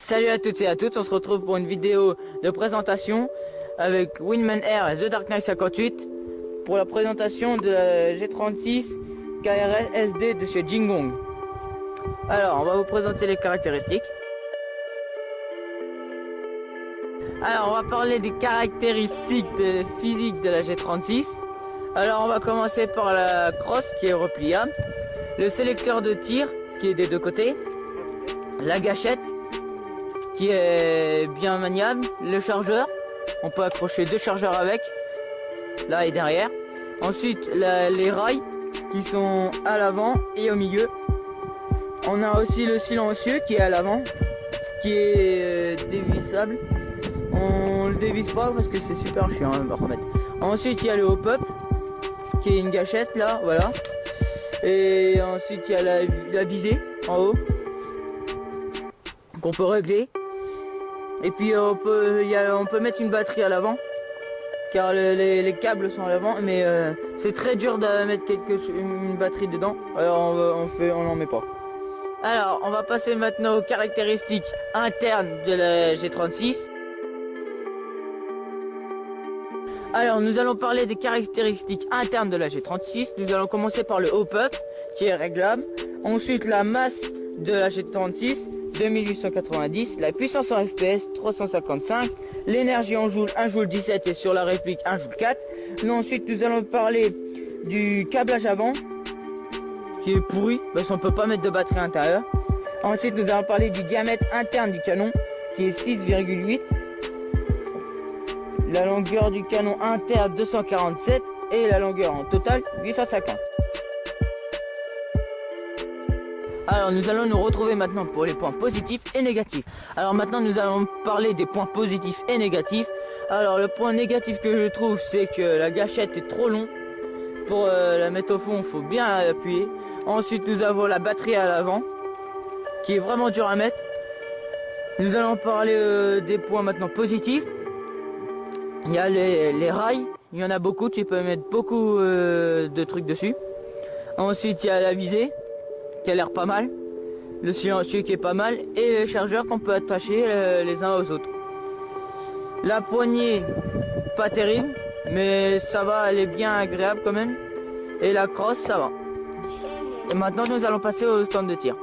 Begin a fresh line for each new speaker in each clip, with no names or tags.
Salut à toutes et à tous, on se retrouve pour une vidéo de présentation avec Winman Air et The Dark Knight 58 pour la présentation de la G36 KRS SD de chez Jingong. Alors, on va vous présenter les caractéristiques. Alors, on va parler des caractéristiques physiques de la G36. Alors, on va commencer par la crosse qui est repliable, le sélecteur de tir qui est des deux côtés, la gâchette qui est bien maniable, le chargeur, on peut accrocher deux chargeurs avec, là et derrière. Ensuite les rails qui sont à l'avant et au milieu. On a aussi le silencieux qui est à l'avant, qui est dévissable. On le dévisse pas parce que c'est super chiant à remettre. Ensuite il y a le hop-up qui est une gâchette là, voilà. Et ensuite il y a la visée en haut qu'on peut régler. Et puis on peut mettre une batterie à l'avant, car les câbles sont à l'avant, mais c'est très dur de mettre une batterie dedans, alors on n'en met pas. Alors on va passer maintenant aux caractéristiques internes de la G36. Alors nous allons parler des caractéristiques internes de la G36. Nous allons commencer par le hop-up qui est réglable. Ensuite la masse de la G36 2890, la puissance en FPS 355, l'énergie en joule 1 joule 17 et sur la réplique 1 joule 4. Ensuite nous allons parler du câblage avant qui est pourri parce qu'on peut pas mettre de batterie à l'intérieur. Ensuite nous allons parler du diamètre interne du canon qui est 6,8, la longueur du canon interne 247 et la longueur en total 850. Alors nous allons nous retrouver maintenant pour les points positifs et négatifs. Alors maintenant nous allons parler des points positifs et négatifs. Alors le point négatif que je trouve, c'est que la gâchette est trop longue. Pour la mettre au fond, il faut bien appuyer. Ensuite nous avons la batterie à l'avant qui est vraiment dur à mettre. Nous allons parler des points maintenant positifs. Il y a les rails, il y en a beaucoup, tu peux mettre beaucoup de trucs dessus. Ensuite il y a la visée qui a l'air pas mal, le silencieux qui est pas mal et les chargeurs qu'on peut attacher les uns aux autres. La poignée pas terrible mais ça va, elle est bien agréable quand même, et la crosse ça va. Et maintenant nous allons passer au stand de tir.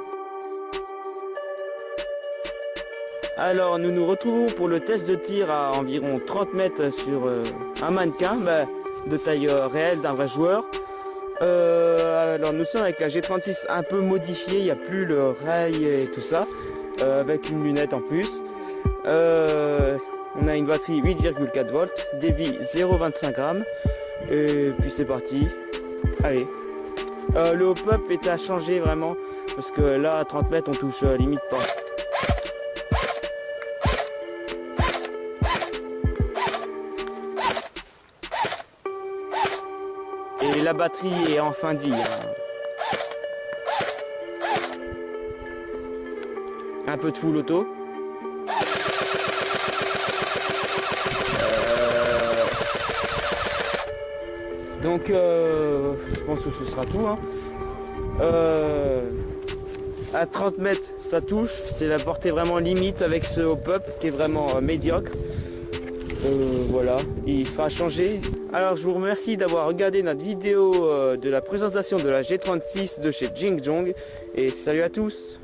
Alors nous nous retrouvons pour le test de tir à environ 30 mètres sur un mannequin de taille réelle d'un vrai joueur. Alors nous sommes avec la G36 un peu modifiée, il n'y a plus le rail et tout ça, avec une lunette en plus. On a une batterie 8,4 volts, débit 0,25 grammes, et puis c'est parti. Allez. Le hop-up est à changer vraiment, parce que là à 30 mètres on touche limite pas. Et la batterie est en fin de vie. Un peu de full auto. Donc je pense que ce sera tout. À 30 mètres ça touche. C'est la portée vraiment limite avec ce hop-up qui est vraiment médiocre. Voilà, il sera changé. Alors je vous remercie d'avoir regardé notre vidéo de la présentation de la G36 de chez Jingong et salut à tous.